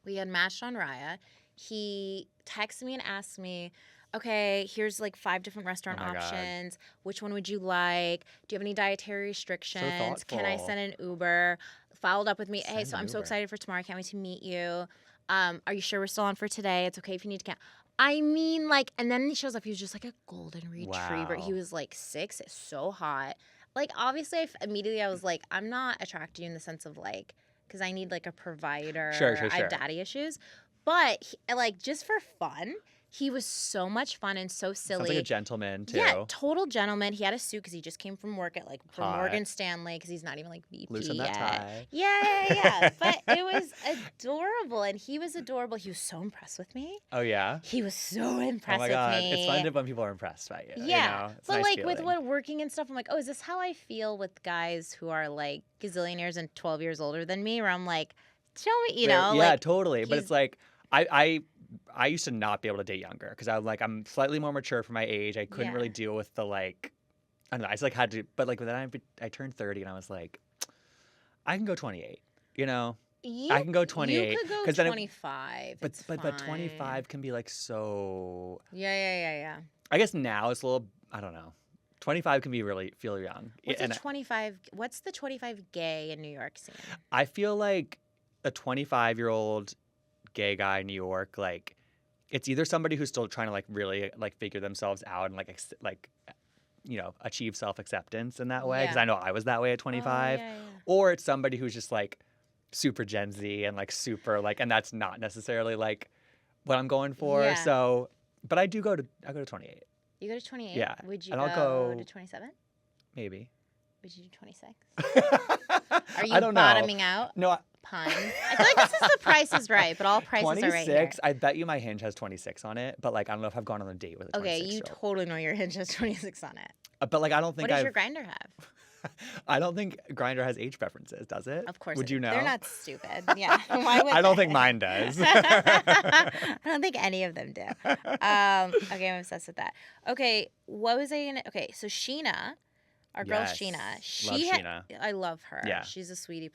We had matched on Raya. He texted me and asked me, okay, here's like 5 different restaurant options. Which one would you like? Do you have any dietary restrictions? Can I send an Uber? Followed up with me, hey, so I'm so excited for tomorrow. I can't wait to meet you. Are you sure we're still on for today? It's okay if you need to count. I mean, like, and then he shows up. He was just like a golden retriever. Wow. He was like 6, so hot. Like, obviously, immediately I was like, I'm not attracted to you in the sense of like, because I need like a provider. Sure. I have daddy issues. But like, just for fun, he was so much fun and so silly. Sounds like a gentleman too. Yeah, total gentleman. He had a suit because he just came from work at from Morgan Stanley because he's not even like VP Loosen that yet. tie. Yeah. But it was adorable, and he was adorable. He was so impressed with me. Oh yeah. He was so impressed Oh my God, with me. it's fun when people are impressed by you. Yeah, you know? It's but nice like feeling. with what working and stuff, I'm like, oh, is this how I feel with guys who are like gazillionaires and 12 years older than me? Where I'm like, show me, you know? Yeah, like, totally. But it's like I used to not be able to date younger because I'm slightly more mature for my age. I couldn't really deal with the like, I don't know. I just like had to, but like then I turned 30 and I was like, I can go 28. You know, I can go 28. You could go 25. But 25 can be like so. Yeah. I guess now it's a little. I don't know. 25 can be really feel young. What's the 25 gay in New York scene? I feel like a 25-year-old gay guy in New York, like it's either somebody who's still trying to like really like figure themselves out and like you know, achieve self-acceptance in that way, because I know I was that way at 25, or it's somebody who's just like super Gen Z and like super like, and that's not necessarily like what I'm going for. So, but I go to 28. You go to 28? Yeah. Would you and go I'll go to 27? Maybe. Would you do 26? Are you I don't know. bottoming out? No, Pun. I feel like this is the Price is Right, but all prices 26, are right here. I bet you my Hinge has 26 on it, but like I don't know if I've gone on a date with a 26 Okay, you totally know your Hinge has 26 on it. But like I don't think What does your Grindr have? I don't think Grindr has age preferences, does it? Of course. Would you know? They're not stupid. Yeah. Why would I don't they? think mine does. I don't think any of them do. Okay, I'm obsessed with that. Okay, what was I gonna? Okay, so Sheena, our girl Yes. Sheena, Love Sheena. I love her. Yeah. She's a sweetie,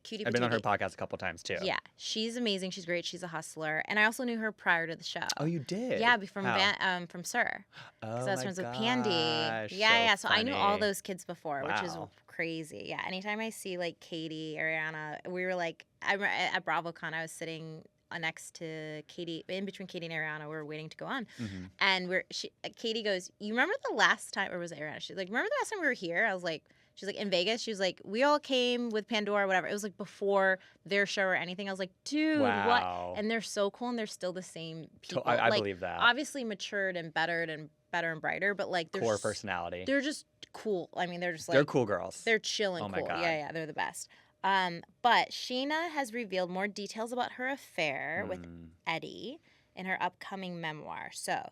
cutie. I've been on her patootie. podcast a couple times too. Yeah, she's amazing. She's great. She's a hustler, and I also knew her prior to the show. Oh, you did? Yeah, How? From Sir. Oh, Because I was my friends with Pandy. gosh, Yeah. So I knew all funny. those kids before, which is Wow. crazy. Yeah. Anytime I see like Katie, Ariana, we were like, at BravoCon, I was sitting next to Katie, in between Katie and Ariana. We were waiting to go on, Mhm. and Katie goes, "You remember the last time?" Or was it Ariana? She's like, "Remember the last time we were here?" I was like. She's like, in Vegas. She was like, we all came with Pandora, whatever. It was like before their show or anything. I was like, dude, Wow. what? And they're so cool, and they're still the same people. I like, believe that. Obviously matured and bettered and better and brighter, but like they're Core personality. They're just cool. I mean, they're just like They're cool girls. They're chill and Oh my cool. God. Yeah, they're the best. But Sheena has revealed more details about her affair with Eddie in her upcoming memoir. So,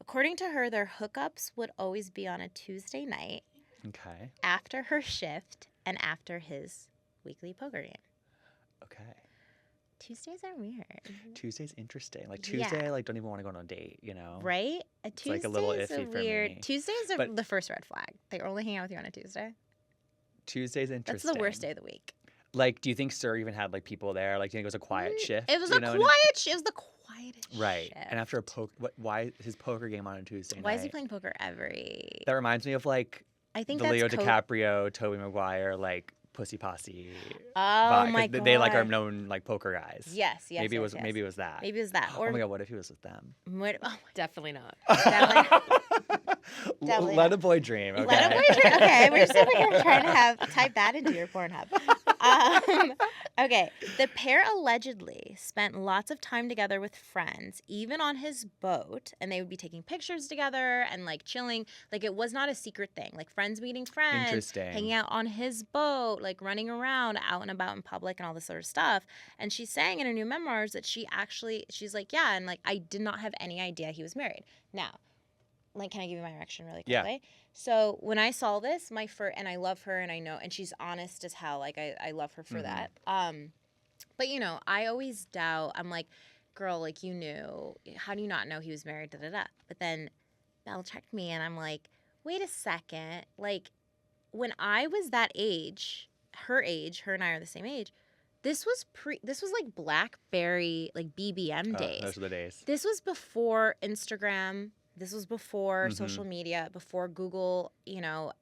according to her, their hookups would always be on a Tuesday night. Okay. After her shift and after his weekly poker game. Okay. Tuesdays are weird. Tuesday's interesting. Like Yeah. Tuesday, I like don't even want to go on a date, you know? Right? It's like a little iffy for weird. me. Tuesdays are But- the first red flag. They only hang out with you on a Tuesday. Tuesday's interesting. That's the worst day of the week. Like, do you think Sir even had like people there? Like, do you think it was a quiet shift? It was you a know? quiet. It was the quietest. Right. shift. And after why his poker game on a Tuesday night? Why is he playing poker every? That reminds me of like I think the that's Leo DiCaprio, Tobey Maguire, like Pussy Posse. Oh vibe, 'cause my god. They like are known like poker guys. Yes. Maybe it was yes. maybe it was that. Maybe it was that. Oh my god, what if he was with them? Definitely not. Definitely Let not. a boy dream. Okay. Let a boy dream. Okay, we're just over here trying to type that into your Pornhub. Okay, the pair allegedly spent lots of time together with friends, even on his boat, and they would be taking pictures together and like chilling. Like it was not a secret thing. Like friends meeting friends, Interesting. hanging out on his boat, like running around out and about in public and all this sort of stuff. And she's saying in her new memoirs that she's like, yeah, and like I did not have any idea he was married. Now, like, can I give you my reaction really quickly? Yeah. So when I saw this, and I love her and I know, and she's honest as hell. Like I love her for Mhm. that. But you know, I always doubt. I'm like, girl, like you knew. How do you not know he was married? Da da da. But then Belle checked me, and I'm like, wait a second. Like when I was that age, her and I are the same age. This was like BlackBerry, like BBM days. Those are the days. This was before Instagram. This was before Mhm. social media, before Google,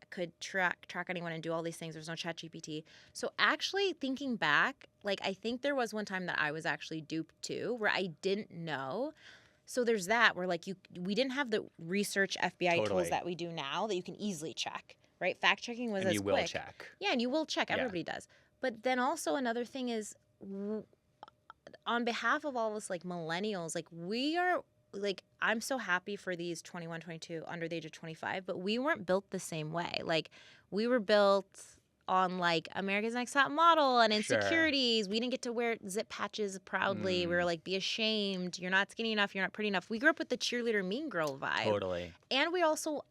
could track anyone and do all these things. There's no ChatGPT. So actually thinking back, like I think there was one time that I was actually duped too, where I didn't know. So there's that where like we didn't have the research FBI Totally. tools that we do now that you can easily check, right? Fact checking was And as you quick. will check. Yeah, and you will check. Yeah. Everybody does. But then also another thing is, on behalf of all of us like millennials, like we are like I'm so happy for these 21, 22 under the age of 25, but we weren't built the same way. Like we were built on like America's Next Top Model and Sure. insecurities. We didn't get to wear zip patches proudly. We were like, be ashamed. You're not skinny enough. You're not pretty enough. We grew up with the cheerleader mean girl vibe. Totally. And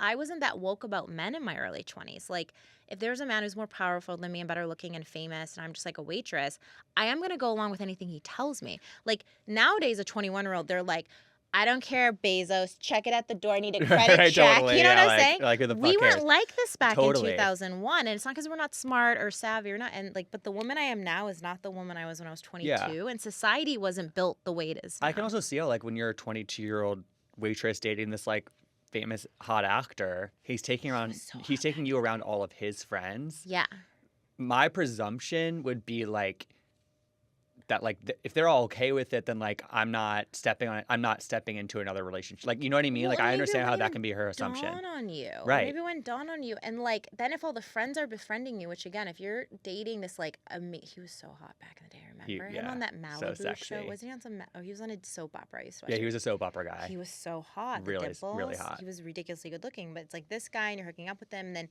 I wasn't that woke about men in my early 20s. Like, if there's a man who's more powerful than me and better looking and famous, and I'm just like a waitress, I am going to go along with anything he tells me. Like, nowadays, a 21-year-old, they're like, I don't care, Bezos. Check it at the door. I need a credit Right, check. totally, You know yeah, what I'm saying? like, who the We fuck weren't cares? like this back Totally. in 2001, and it's not because we're not smart or savvy or not. And like, but the woman I am now is not the woman I was when I was 22, Yeah. and society wasn't built the way it is now. I can also see how like when you're a 22-year-old waitress dating this like famous hot actor, he's taking you around all of his friends. Yeah. My presumption would be like that like if they're all okay with it, then like I'm not stepping into another relationship. Like, you know what I mean? Well, like I maybe understand it how that wouldn't can be her assumption. Dawn on you, Right. Maybe it wouldn't dawn on you, and like then if all the friends are befriending you, which again, if you're dating this like he was so hot back in the day. Remember him on that Malibu show? sexy. Was he on some? Oh, he was on a soap opera. I used to watch Yeah, it. he was a soap opera guy. He was so hot. The Really dimples. hot. He was ridiculously good looking, but it's like this guy, and you're hooking up with him, and then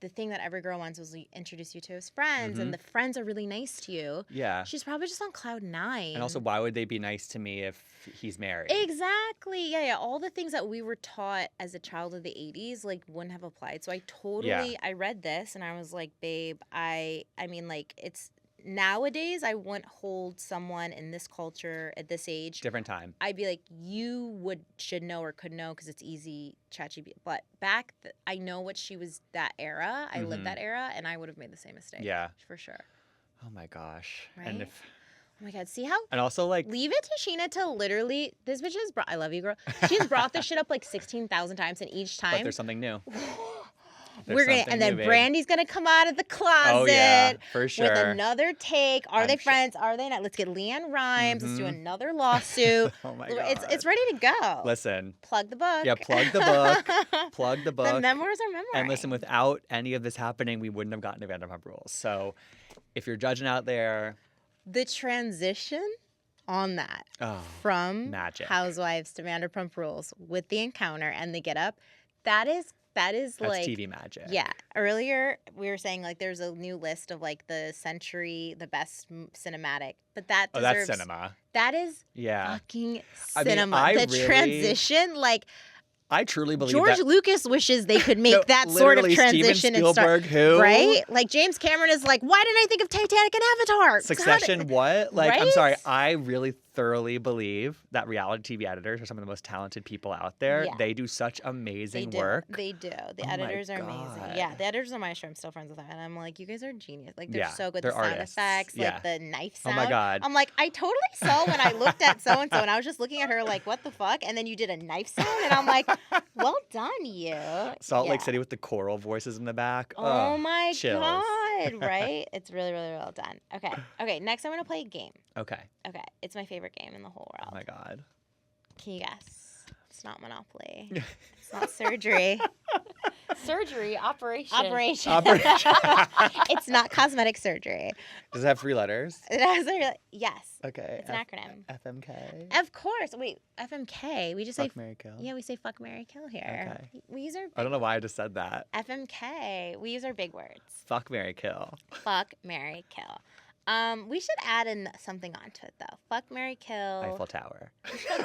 the thing that every girl wants was introduce you to his friends, and the friends are really nice to you. Yeah. She's probably just on cloud 9. And also, why would they be nice to me if he's married? Exactly. Yeah. All the things that we were taught as a child of the 80s, like, wouldn't have applied. So I totally, I read this and I was like, babe, I mean, like, it's nowadays I wouldn't hold someone in this culture at this age. Different time. I'd be like, you should know or could know because it's easy, ChatGPT. But back, I know what she was that era. I lived that era, and I would have made the same mistake. Yeah. For sure. Oh my gosh. Right? And oh my God. See how? And also, like, leave it to Sheena to literally, this bitch has brought, I love you, girl. She's brought this shit up like 16,000 times, and each time. But there's something new. We're gonna, and then Brandy's gonna come out of the closet. Oh yeah, for sure. With another take. Are they friends? Are they not? Let's get Leanne Rimes. Let's do another lawsuit. Oh my God. It's ready to go. Listen. Plug the book. Yeah, plug the book. Plug the book. The memoirs are memoirs. And listen, without any of this happening, we wouldn't have gotten to Vanderpump Rules. So, if you're judging out there, the transition on that from magic. Housewives to Vanderpump Rules with the encounter and the get up, that's like TV magic. Yeah. Earlier we were saying like there's a new list of like the century, the best cinematic, but that deserves, that's cinema. That is yeah. fucking cinema. I mean, the transition, like I truly believe George Lucas wishes they could make that sort of transition. Steven Spielberg, who? Right? Like James Cameron is like, why didn't I think of Titanic and Avatar? Succession, what? Like, right? I'm sorry. I really thoroughly believe that reality TV editors are some of the most talented people out there. Yeah. They do such amazing work. They do. The editors are amazing. Yeah, the editors on my show, I'm still friends with them. And I'm like, you guys are genius. Like, they're so good. The sound effects, like the knife sound. Oh my God. I'm like, I totally saw when I looked at so-and-so and I was just looking at her like, what the fuck? And then you did a knife sound and I'm like, well done, you. Salt Lake City with the choral voices in the back. Oh my chills. God, right? It's really, really well done. Okay, next I'm going to play a game. Okay. It's my favorite game in the whole world. Oh my God. Can you guess? It's not Monopoly. It's not surgery. Surgery, operation. It's not cosmetic surgery. Does it have 3 letters? It has yes. Okay. It's an acronym. FMK? Of course. Wait, FMK. We just Fuck, say Marry, Kill? Yeah, we say fuck, marry, kill here. Okay. We use our I don't know why I just said that. FMK. We use our big words. Fuck, marry, kill. Fuck, marry, kill. We should add in something onto it though. Fuck, marry, kill. Eiffel Tower.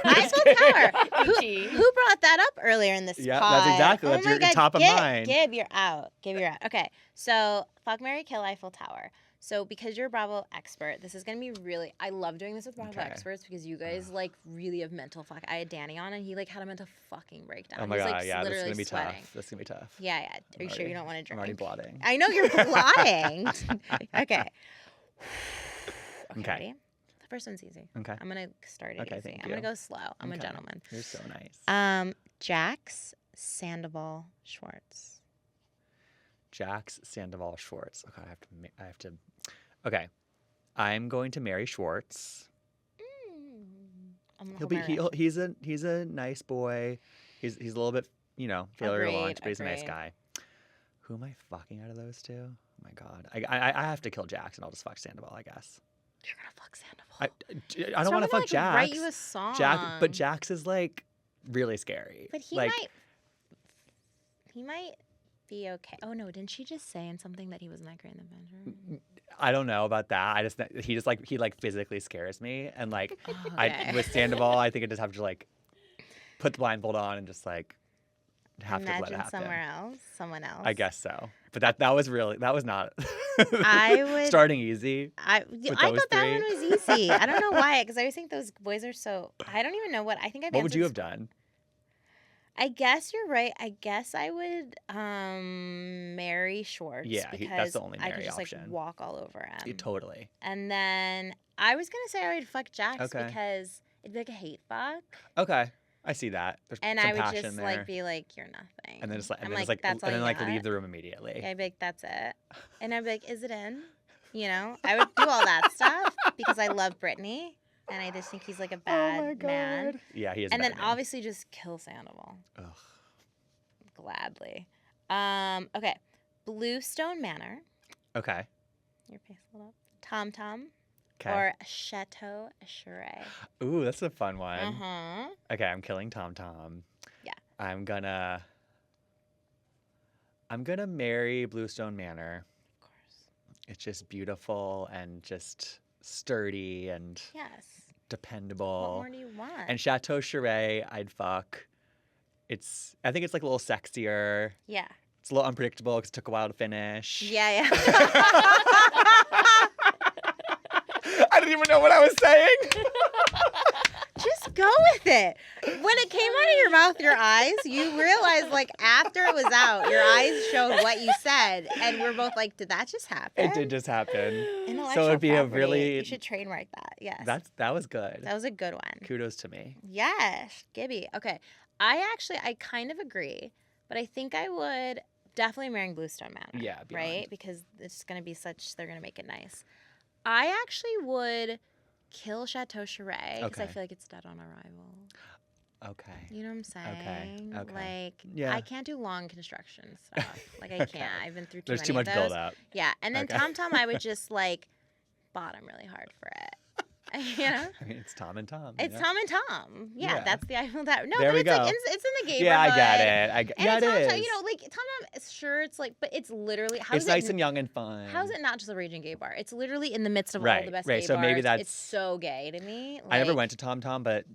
Eiffel Tower. Who brought that up earlier in this Yeah, pod? that's exactly. That's your top of mind. Gib, you're out. Okay, so fuck, marry, kill, Eiffel Tower. So because you're a Bravo expert, this is gonna be really. I love doing this with Bravo experts because you guys like really have mental fuck. I had Danny on and he like had a mental fucking breakdown. Oh my He's, God, like, yeah, this is literally gonna be sweating. tough. This is gonna be tough. Yeah. Are you sure you don't want to drink? I'm already blotting. I know you're blotting. Okay. Okay. Ready? The first one's easy. Okay. I'm gonna start it easy. Thank I'm you. gonna go slow. I'm a gentleman. You're so nice. Jax Sandoval Schwartz. Jax Sandoval Schwartz. Okay, I have to. Okay, I'm going to marry Schwartz. He's a nice boy. He's a little bit failure to launch, but he's a nice guy. Who am I fucking out of those two? Oh my God, I have to kill Jax and I'll just fuck Sandoval, I guess. You're gonna fuck Sandoval. I don't want to fuck Jax. Write you a song. But Jax is like really scary. But he might be okay. Oh no, didn't she just say in something that he wasn't that great in the bedroom? I don't know about that. He physically scares me, and like with Sandoval, I think I just have to like put the blindfold on and just like have to let it happen. Someone else. I guess so. But that was not. I would starting easy. I thought that one was easy. I don't know why, because I always think those boys are so. I don't even know what I think. What would you have done? I guess you're right. I guess I would marry Schwartz. Yeah, because that's the only marry I could just option. like walk all over him. Yeah, totally. And then I was gonna say I would fuck Jax because it'd be like a hate fuck. Okay. I see that. There's and some I would passion just there. like be like, you're nothing. And then just like leave the room immediately. Yeah, I'd be like, that's it. And I'd be like, is it in? I would do all that stuff because I love Brittany and I just think he's like a bad man. Yeah, he is. And then man. obviously just kill Sandoval. Ugh. Gladly. Okay. Bluestone Manor. Okay. Your face lit up. Tom Tom. Okay. Or Chateau Cheray. Ooh, that's a fun one. Uh-huh. Okay, I'm killing Tom Tom. Yeah. I'm gonna. I'm going to marry Bluestone Manor. Of course. It's just beautiful and just sturdy and Yes. dependable. What more do you want? And Chateau Charest, I'd fuck. I think it's like a little sexier. Yeah. It's a little unpredictable because it took a while to finish. Yeah. I didn't even know what I was saying. Just go with it. When it came out of your mouth, your eyes, you realized like after it was out, your eyes showed what you said, and we're both like, "Did that just happen?" It did just happen. Intellectual So it'd be property. a really. You should trademark that. Yes. That was good. That was a good one. Kudos to me. Yes, Gibby. Okay. I kind of agree, but I think I would definitely marrying Bluestone Manor. Yeah, beyond. Right? Because it's going to be they're going to make it nice. I actually would kill Chateau Charest because I Okay. feel like it's dead on arrival. Okay. You know what I'm saying? Okay. Like, Yeah. I can't do long construction stuff. Like, I can't. I've been through too There's many too much of those. build up. Yeah. And then Okay. Tom Tom, I would just, like, bottom really hard for it. You know? I mean, it's Tom and Tom. It's you know? Tom and Tom. Yeah, Yeah. that's the Eiffel Tower. No, There but we it's go. like it's in the neighborhood. Yeah, I get it. And Yeah, it's it Tom is. Tom, you know, like Tom Tom. Sure, it's like, but it's literally It's nice and young and fun. How is it not just a raging gay bar? It's literally in the midst of all Right, the best right. gay So bars. maybe that's- It's so gay to me. I never Like, went to Tom Tom, but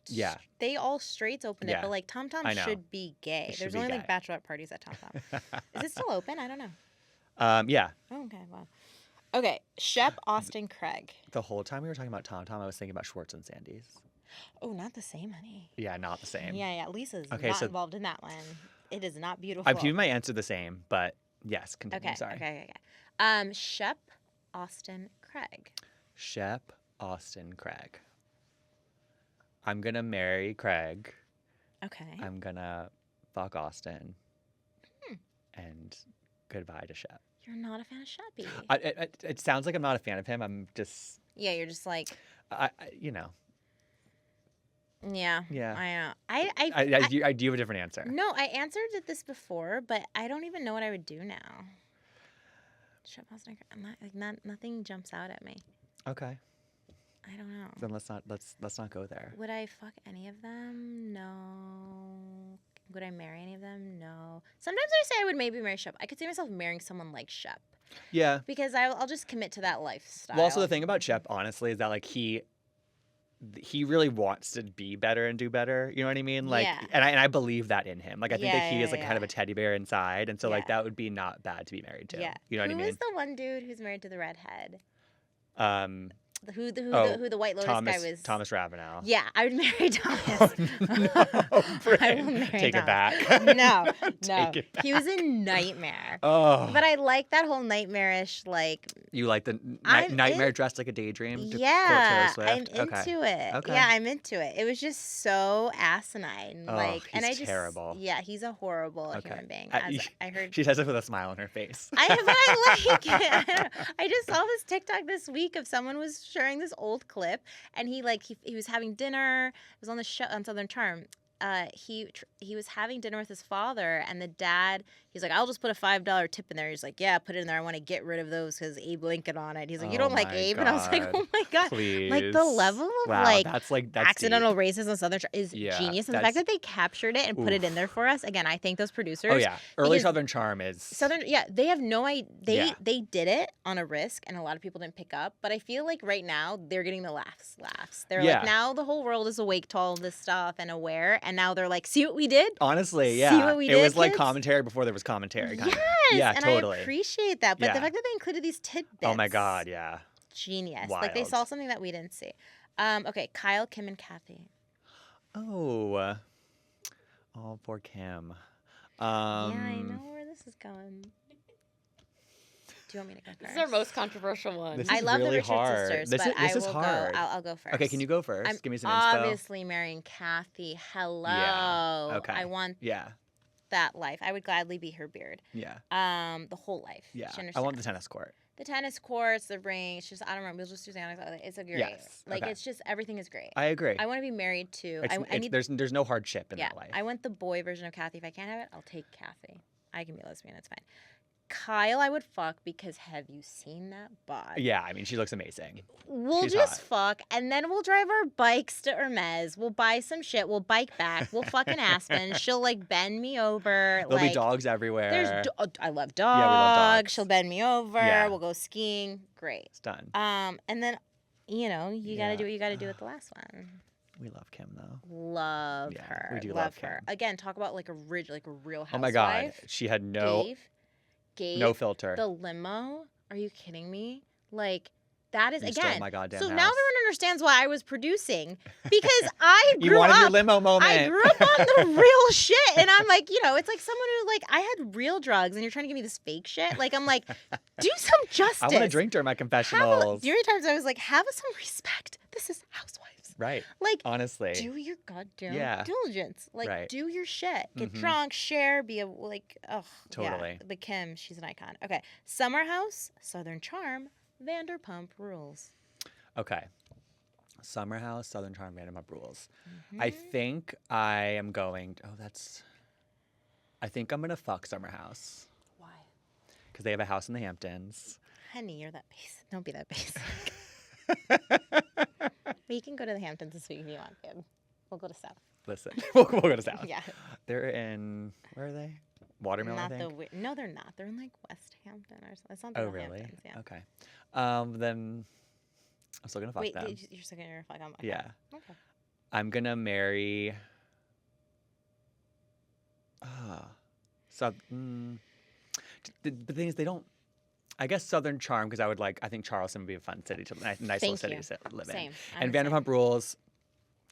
yeah. They all straights open it, Yeah. but like Tom Tom I know. should be gay. It should There's be only gay. like bachelorette parties at Tom Tom. Is it still open? I don't know. Yeah. Oh, okay, wow. Okay, Shep Austin Craig. The whole time we were talking about Tom Tom, I was thinking about Schwartz and Sandy's. Oh, not the same, honey. Yeah, not the same. Yeah. Lisa's Okay, not so- involved in that one. It is not beautiful. I'm keeping my answer the same, but yes, continue. Okay, Sorry. okay. Shep Austin Craig. Shep Austin Craig. I'm gonna marry Craig. Okay. I'm gonna fuck Austin. And goodbye to Shep. You're not a fan of Sheppy. It sounds like I'm not a fan of him. I'm just, Yeah, you're just like, you know. yeah. Yeah. I know. I do have a different answer. No, I answered this before, but I don't even know what I would do now. Shep Austin Craig. Nothing jumps out at me. Okay. I don't know. Then let's not go there. Would I fuck any of them? No. Would I marry any of them? No. Sometimes I say I would maybe marry Shep. I could see myself marrying someone like Shep Yeah. because I'll just commit to that lifestyle. Well, also the thing about Shep, honestly, is that like he really wants to be better and do better. You know what I mean? Like, Yeah. and I believe that in him. Like, I think that he Yeah, is like kind of a teddy bear inside, and so like Yeah. that would be not bad to be married to. Yeah. You know what I Who mean? is the one dude who's married to the redhead? Who the White Lotus guy was? Thomas Ravenel. Yeah, I would marry Thomas. Brynn, I will marry take it Thomas. back. No. Take it He was a nightmare. Oh, But I like that whole nightmarish, like, you like the I'm nightmare in- dressed like a daydream? To yeah, quote Taylor I'm Swift? Okay. into it. Okay. Yeah, I'm into it. It was just so asinine. Oh, like, and he's I just, terrible. Yeah, he's a horrible Okay. human being. I- As I heard. She says it with a smile on her face. But I like it. I don't know. I just saw this TikTok this week of someone was sharing this old clip, and he was having dinner. It was on the show on Southern Charm. He was having dinner with his father, and the dad, he's like, I'll just put a $5 tip in there. He's like, yeah, put it in there. I want to get rid of those because Abe Lincoln on it. He's like, you Oh don't like my Abe? And I was like, God. oh my God. Please. Like the level of Wow, like that's accidental deep. racism on Southern Charm is Yeah, genius. And the fact that they captured it and put it in there for us, again, I thank those producers. Oh yeah, early because Southern Charm is they have no idea. Yeah. They did it on a risk, and a lot of people didn't pick up. But I feel like right now they're getting the laughs. They're Yeah. like, now the whole world is awake to all of this stuff and aware, and now they're like, see what we did? honestly, See yeah. what we It did, was like kids? commentary before there was commentary. Kind Yes, of. Yeah, and totally. I appreciate that. But the Yeah. fact that they included these tidbits. Oh my God, yeah. Genius. Like they Wild. saw something that we didn't see. Okay, Kyle, Kim, and Kathy. Oh, poor Kim. Yeah, I know where this is going. Do you want me to go first? This is our most controversial one. This I is love really the Richard hard. sisters, This but is- this I is will hard. go. I'll go first. Okay, can you go 1st? I'm Give me some inspo. obviously marrying Kathy. Hello. Yeah, okay. I want Yeah, that life. I would gladly be her beard. yeah, The whole life. yeah. She I want the understands. tennis court. The tennis courts, the ring. It's just, I don't know. We'll just do antics. It's a great. Yes, Like okay. it's just everything is great. I agree. I want to be married to. It's, there's no hardship in yeah. that life. I want the boy version of Kathy. If I can't have it, I'll take Kathy. I can be a lesbian. It's fine. Kyle I would fuck because have you seen that bod? Yeah, I mean, she looks amazing. We'll She's just hot. fuck, and then we'll drive our bikes to Hermes. We'll buy some shit. We'll bike back. We'll fuck in Aspen. She'll like bend me over. There'll like, be dogs everywhere. I love dogs. Yeah, we love dogs. She'll bend me over. Yeah. We'll go skiing. Great. It's done. And then, you know, you gotta Yeah. do what you gotta do with the last one. We love Kim though. Love Yeah, her. we do love love her. Kim. Again, talk about like a real housewife. Oh my God, she had no Gabe, filter. The limo. Are you kidding me? Like that is You again. stole my goddamn so house. now everyone understands why I was producing because I You grew wanted up. your limo moment. I grew up on the real shit, and I'm like, you know, it's like someone who like I had real drugs, and you're trying to give me this fake shit. Like I'm like, do some justice. I want to drink during my confessionals. Do you know how many times I was like, have some respect. This is Housewives. Right. Like, honestly. do your goddamn Yeah. diligence. Like, Right. do your shit. Get Mhm. drunk, share, be a, like, oh, Totally. Yeah. But Kim, she's an icon. Okay. Summer House, Southern Charm, Vanderpump Rules. Okay. Summer House, Southern Charm, Vanderpump Rules. Mhm. I think I am going. I think I'm gonna fuck Summer House Why? because they have a house in the Hamptons. Honey, you're that basic. Don't be that basic. But you can go to the Hamptons this week if you want, babe. We'll go to South. Listen, we'll go to South. Yeah. They're in, where are they? Watermill, I Not think. no, they're not. They're in like West Hampton or something. It's not the Oh, North really? Hamptons, yeah. Okay. Then I'm still gonna fuck Wait, them. you're still gonna fuck them? Okay. Yeah. Okay. I'm gonna marry. The thing is, they don't. I guess Southern Charm because I think Charleston would be a fun city to nice little Thank city you. to live in. Same. And Vanderpump Rules,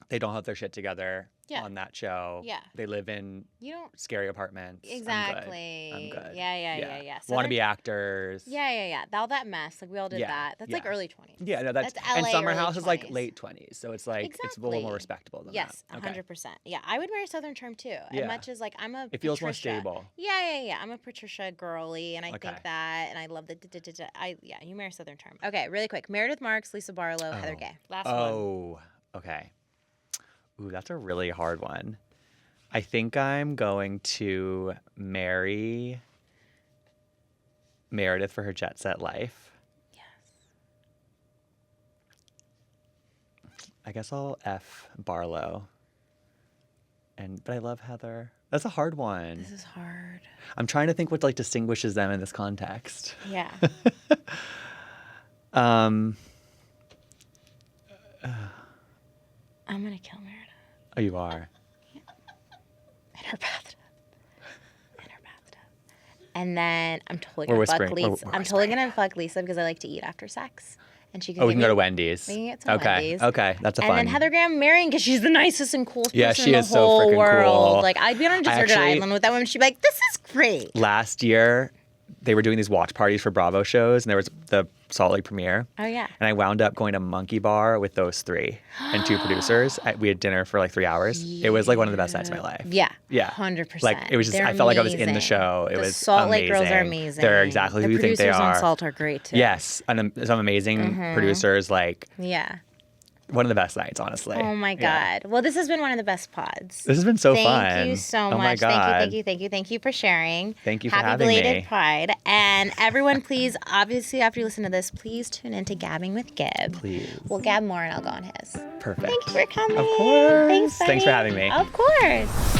they don't have their shit together Yeah. on that show. Yeah. They live in You don't scary apartments. exactly. I'm good. Yeah. Want to be actors. Yeah. All that mess, like we all did Yeah, that. That's like yeah. early 20s. Yeah, no, that's LA and Summer early House is like 20s. late 20s, so it's like it's a little more Exactly. respectable than Yes, that. Okay. 100%. Yeah, I would marry Southern Charm too. Yeah. As much as like I'm a It feels more Patricia. stable. Yeah. I'm a Patricia girly, and I Okay. think that, and I love the. You marry Southern Charm. Okay, really quick. Meredith Marks, Lisa Barlow, Heather Gay. Last one. Oh, okay. Ooh, that's a really hard one. I think I'm going to marry Meredith for her jet set life. Yes. I guess I'll F Barlow. But I love Heather. That's a hard one. This is hard. I'm trying to think what like distinguishes them in this context. Yeah. Um. I'm gonna kill Meredith Oh, you are. in her bathtub. And then I'm totally We're gonna fuck whispering. Lisa. We're I'm totally gonna fuck Lisa because I like to eat after sex, and she can. Oh, we give can go me- to Wendy's. We can get to Okay. Wendy's. Okay. That's a And fun. then Heather Graham marrying because she's the nicest and coolest Yeah, person she in the is so whole freaking world. cool. Like I'd be on a deserted actually- island with that woman. She'd be like, "This is great." Last year, they were doing these watch parties for Bravo shows, and there was the Salt Lake premiere. Oh yeah. And I wound up going to Monkey Bar with those three and two producers. We had dinner for like 3 hours. It was like one of the best nights of my life. Yeah. Yeah. 100%. Like it was just, I felt like I was in the show. It the was Salt amazing. Lake girls are amazing. They're exactly the who you think they producers on are. Salt are great too. Yes, and some amazing producers. Like Yeah. one of the best nights, honestly. Oh my Yeah. God. Well, this has been one of the best pods. This has been so fun. Thank you so Oh much. my God. Thank you for sharing. Thank you for Happy having belated me. Pride. And everyone, please, obviously, after you listen to this, please tune in to Gabbing with Gib. Please. We'll gab more and I'll go on his. Perfect. Thank you for coming. Of course. Thanks, Thanks for buddy. having me. Of course.